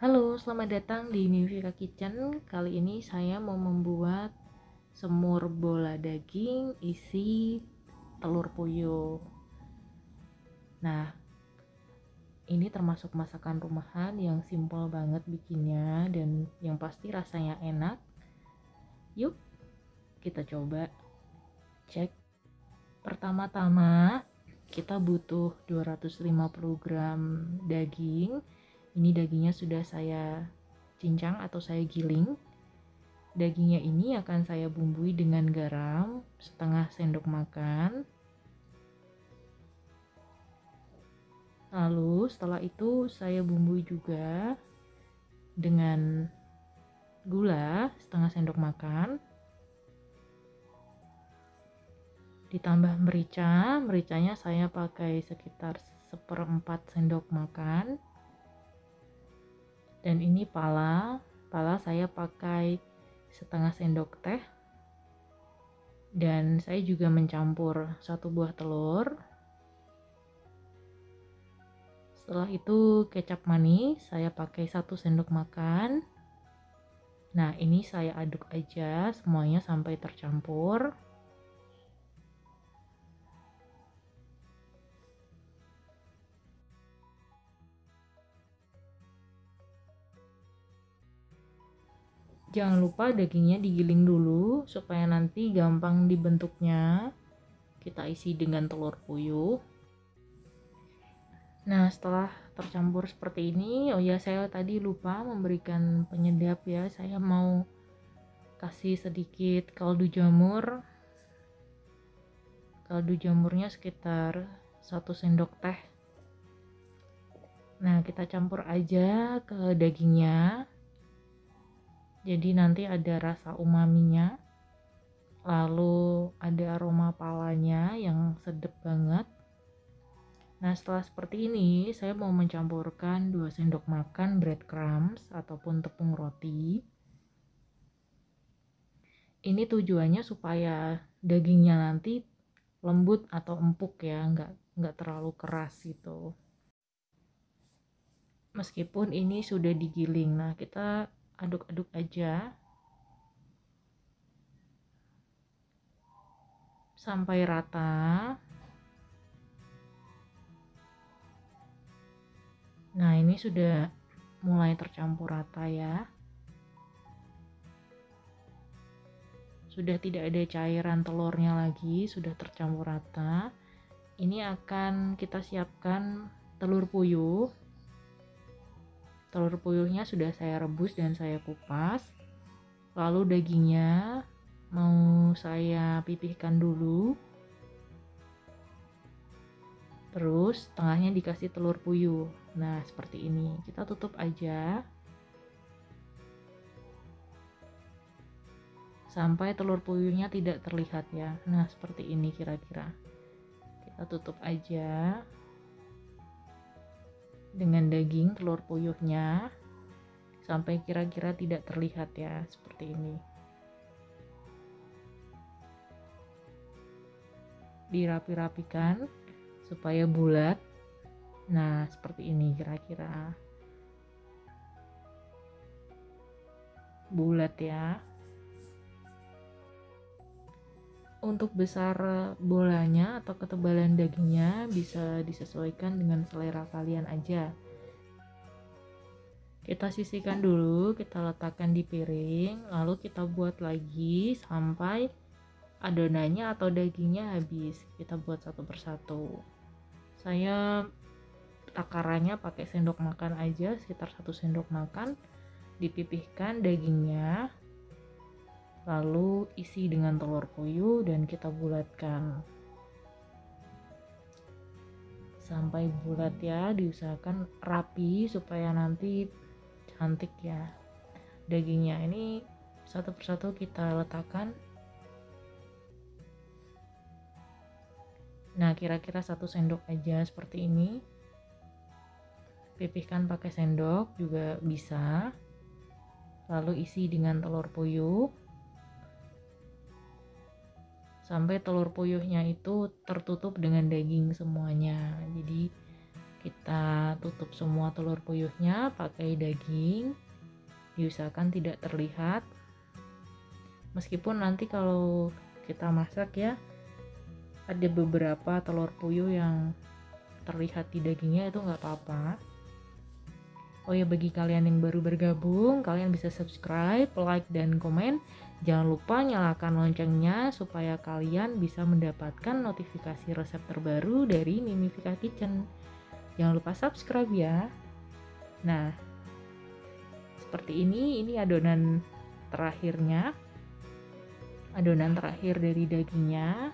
Halo, selamat datang di Mivika Kitchen. Kali ini saya mau membuat semur bola daging isi telur puyuh. Nah, ini termasuk masakan rumahan yang simpel banget bikinnya dan yang pasti rasanya enak. Yuk, kita coba cek. Pertama-tama, kita butuh 250 gram daging. Ini dagingnya sudah saya cincang atau saya giling. Dagingnya ini akan saya bumbui dengan garam setengah sendok makan. Lalu setelah itu saya bumbui juga dengan gula setengah sendok makan. Ditambah merica, mericanya saya pakai sekitar 1/4 sendok makan. Dan ini pala saya pakai setengah sendok teh. Dan saya juga mencampur 1 buah telur. Setelah itu kecap manis saya pakai 1 sendok makan. Nah, ini saya aduk aja semuanya sampai tercampur. Jangan lupa dagingnya digiling dulu supaya nanti gampang dibentuknya. Kita isi dengan telur puyuh. Nah, setelah tercampur seperti ini, oh ya, saya tadi lupa memberikan penyedap ya. Saya mau kasih sedikit kaldu jamur. Kaldu jamurnya sekitar 1 sendok teh. Nah, kita campur aja ke dagingnya. Jadi nanti ada rasa umaminya. Lalu ada aroma palanya yang sedap banget. Nah, setelah seperti ini, saya mau mencampurkan 2 sendok makan breadcrumbs ataupun tepung roti. Ini tujuannya supaya dagingnya nanti lembut atau empuk ya, nggak terlalu keras gitu. Meskipun ini sudah digiling, nah kita aduk-aduk aja sampai rata. Nah, ini sudah mulai tercampur rata ya. Sudah tidak ada cairan telurnya lagi, sudah tercampur rata. Ini akan kita siapkan telur puyuh. Telur puyuhnya sudah saya rebus dan saya kupas. Lalu dagingnya mau saya pipihkan dulu. Terus tengahnya dikasih telur puyuh. Nah, seperti ini. Kita tutup aja sampai telur puyuhnya tidak terlihat ya. Nah, seperti ini kira-kira. Kita tutup aja dengan daging telur puyuhnya sampai kira-kira tidak terlihat ya, seperti ini. Dirapi-rapikan supaya bulat. Nah, seperti ini kira-kira. Bulat ya. Untuk besar bolanya atau ketebalan dagingnya bisa disesuaikan dengan selera kalian aja. Kita sisihkan dulu, kita letakkan di piring, lalu kita buat lagi sampai adonannya atau dagingnya habis. Kita buat satu persatu. Saya takarannya pakai sendok makan aja, sekitar 1 sendok makan. Dipipihkan dagingnya, lalu isi dengan telur puyuh dan kita bulatkan sampai bulat ya. Diusahakan rapi supaya nanti cantik ya dagingnya. Ini satu persatu kita letakkan. Nah, kira-kira 1 sendok aja seperti ini. Pipihkan pakai sendok juga bisa. Lalu isi dengan telur puyuh sampai telur puyuhnya itu tertutup dengan daging semuanya. Jadi Kita tutup semua telur puyuhnya pakai daging, diusahakan tidak terlihat. Meskipun nanti kalau kita masak ya, ada beberapa telur puyuh yang terlihat di dagingnya, itu nggak apa-apa. Oh ya, bagi kalian yang baru bergabung, kalian bisa subscribe, like, dan komen. Jangan lupa nyalakan loncengnya supaya kalian bisa mendapatkan notifikasi resep terbaru dari Mimifika Kitchen. Jangan lupa subscribe ya. Nah, seperti ini adonan terakhirnya. Adonan terakhir dari dagingnya.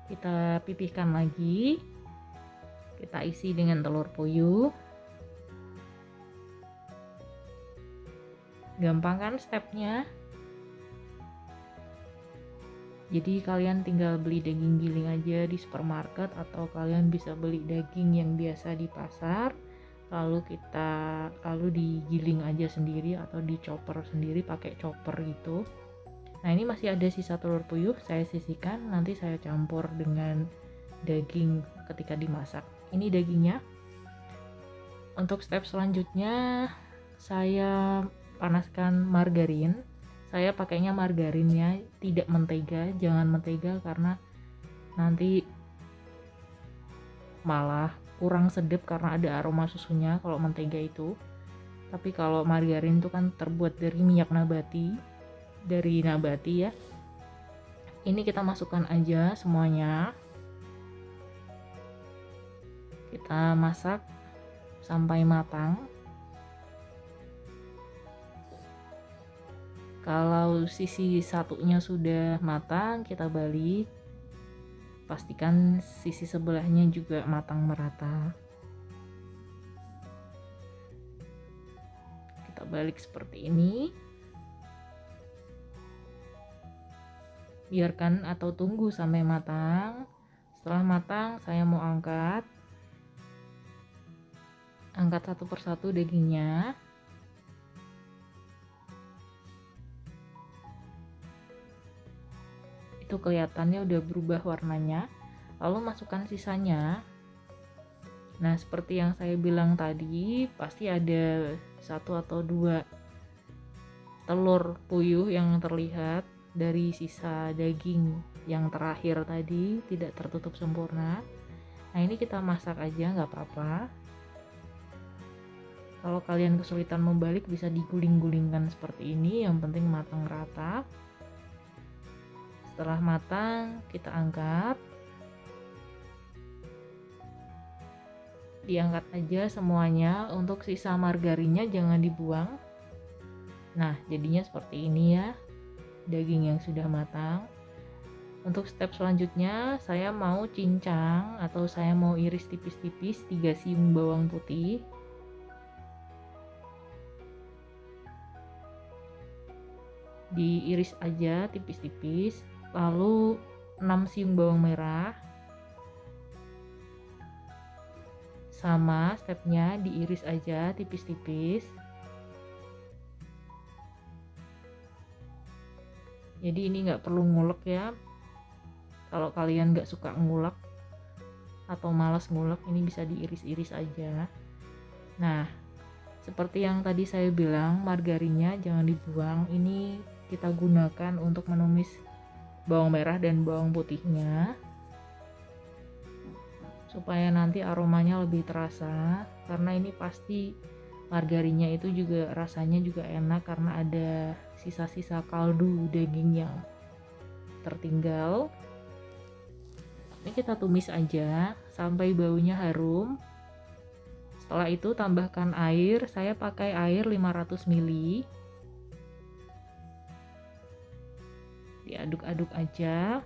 Kita pipihkan lagi. Kita isi dengan telur puyuh. Gampang kan stepnya? Jadi kalian tinggal beli daging giling aja di supermarket, atau kalian bisa beli daging yang biasa di pasar, lalu digiling aja sendiri atau dichopper sendiri pakai chopper gitu. Nah, ini masih ada sisa telur puyuh, saya sisihkan, nanti saya campur dengan daging ketika dimasak. Ini dagingnya. Untuk step selanjutnya, saya panaskan margarin. Saya pakainya margarinnya, tidak mentega. Jangan mentega karena nanti malah kurang sedap karena ada aroma susunya kalau mentega itu. Tapi kalau margarin itu kan terbuat dari minyak nabati, ya. Ini kita masukkan aja semuanya. Kita masak sampai matang. Kalau sisi satunya sudah matang, kita balik. Pastikan sisi sebelahnya juga matang merata. Kita balik seperti ini. Biarkan atau tunggu sampai matang. Setelah matang, saya mau angkat satu persatu dagingnya. Itu kelihatannya udah berubah warnanya. Lalu masukkan sisanya. Nah, seperti yang saya bilang tadi, pasti ada 1 atau 2 telur puyuh yang terlihat dari sisa daging yang terakhir tadi, tidak tertutup sempurna. Nah, ini kita masak aja, nggak apa-apa. Kalau kalian kesulitan membalik, bisa diguling-gulingkan seperti ini, yang penting matang rata. Setelah matang, kita angkat. Diangkat aja semuanya, untuk sisa margarinnya jangan dibuang. Nah, jadinya seperti ini ya, daging yang sudah matang. Untuk step selanjutnya, saya mau cincang atau saya mau iris tipis-tipis 3 siung bawang putih. Diiris aja tipis-tipis. Lalu 6 siung bawang merah. Sama stepnya, diiris aja tipis-tipis. Jadi ini nggak perlu ngulek ya. Kalau kalian nggak suka ngulek atau malas ngulek, ini bisa diiris-iris aja. Nah, seperti yang tadi saya bilang, margarinnya jangan dibuang. Ini kita gunakan untuk menumis bawang merah dan bawang putihnya, supaya nanti aromanya lebih terasa. Karena ini pasti margarinnya itu juga rasanya juga enak karena ada sisa-sisa kaldu daging yang tertinggal. Ini kita tumis aja sampai baunya harum. Setelah itu tambahkan air. Saya pakai air 500 ml. Diaduk-aduk aja.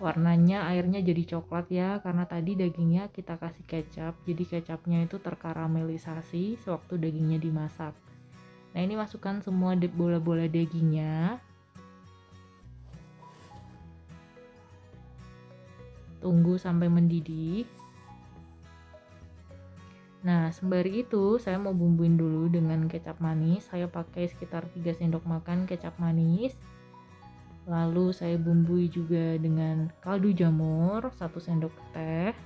Warnanya airnya jadi coklat ya, karena tadi dagingnya kita kasih kecap, jadi kecapnya itu terkaramelisasi sewaktu dagingnya dimasak. Nah, ini masukkan semua bola-bola dagingnya. Tunggu sampai mendidih. Nah, sembari itu saya mau bumbuin dulu dengan kecap manis. Saya pakai sekitar 3 sendok makan kecap manis. Lalu saya bumbui juga dengan kaldu jamur 1 sendok teh.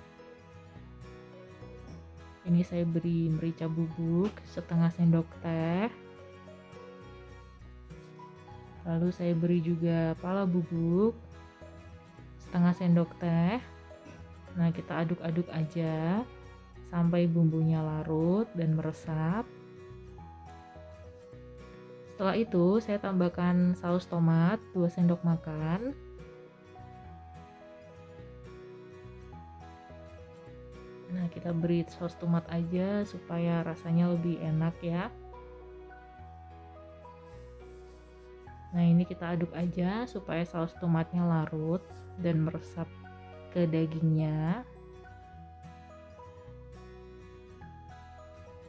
Ini saya beri merica bubuk setengah sendok teh. Lalu saya beri juga pala bubuk setengah sendok teh. Nah, kita aduk-aduk aja sampai bumbunya larut dan meresap. Setelah itu saya tambahkan saus tomat 2 sendok makan. Nah, kita beri saus tomat aja supaya rasanya lebih enak ya. Nah, ini kita aduk aja supaya saus tomatnya larut dan meresap ke dagingnya.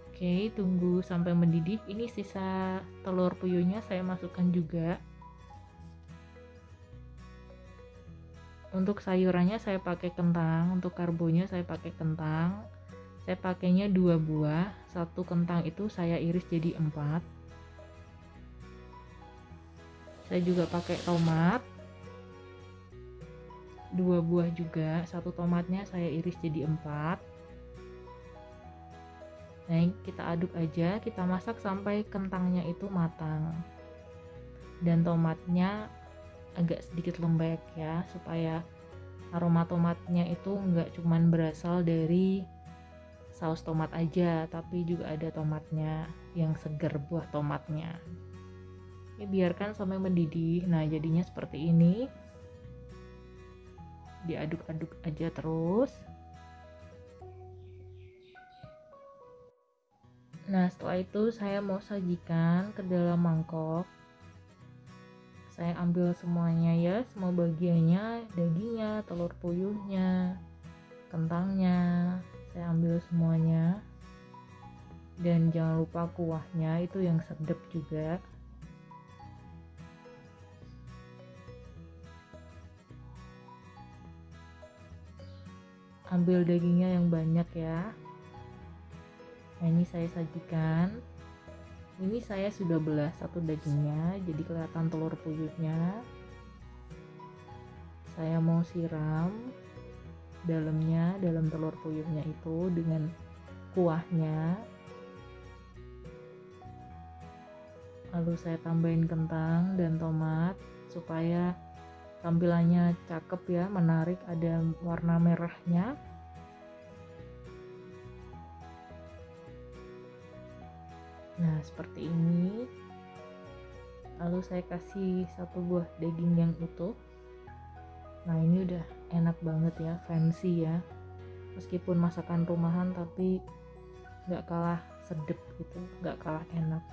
Oke, tunggu sampai mendidih. Ini sisa telur puyuhnya saya masukkan juga. Untuk sayurannya saya pakai kentang, untuk karbonya saya pakai kentang. Saya pakainya 2 buah, 1 kentang itu saya iris jadi 4. Saya juga pakai tomat 2 buah juga, 1 tomatnya saya iris jadi 4. Nah, kita aduk aja, kita masak sampai kentangnya itu matang dan tomatnya agak sedikit lembek ya, supaya aroma tomatnya itu enggak cuman berasal dari saus tomat aja, tapi juga ada tomatnya yang segar, buah tomatnya. Ini biarkan sampai mendidih. Nah, jadinya seperti ini. Diaduk-aduk aja terus. Nah, setelah itu saya mau sajikan ke dalam mangkok. Saya ambil semuanya ya, semua bagiannya, dagingnya, telur puyuhnya, kentangnya, saya ambil semuanya. Dan jangan lupa kuahnya, itu yang sedap juga. Ambil dagingnya yang banyak ya. Nah, ini saya sajikan. Ini saya sudah belah satu dagingnya, jadi kelihatan telur puyuhnya. Saya mau siram dalamnya, dalam telur puyuhnya itu dengan kuahnya. Lalu saya tambahin kentang dan tomat supaya tampilannya cakep ya, menarik, ada warna merahnya. Nah, seperti ini. Lalu saya kasih 1 buah daging yang utuh. Nah, ini udah enak banget ya, fancy ya. Meskipun masakan rumahan tapi gak kalah sedap gitu, gak kalah enak.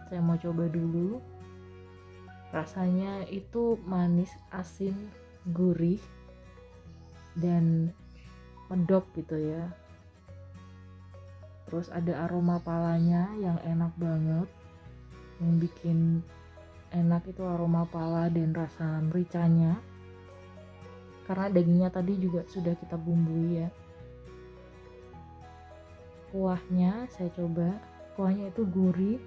Saya mau coba dulu. Rasanya itu manis, asin, gurih, dan medok gitu ya. Terus ada aroma palanya yang enak banget. Yang bikin enak itu aroma pala dan rasa mericanya. Karena dagingnya tadi juga sudah kita bumbui ya. Kuahnya saya coba, kuahnya itu gurih,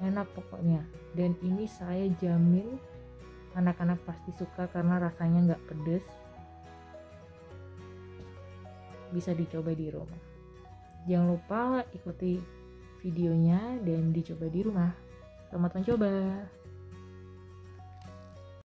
enak pokoknya. Dan ini saya jamin anak-anak pasti suka karena rasanya nggak pedes. Bisa dicoba di rumah. Jangan lupa ikuti videonya dan dicoba di rumah. Selamat mencoba.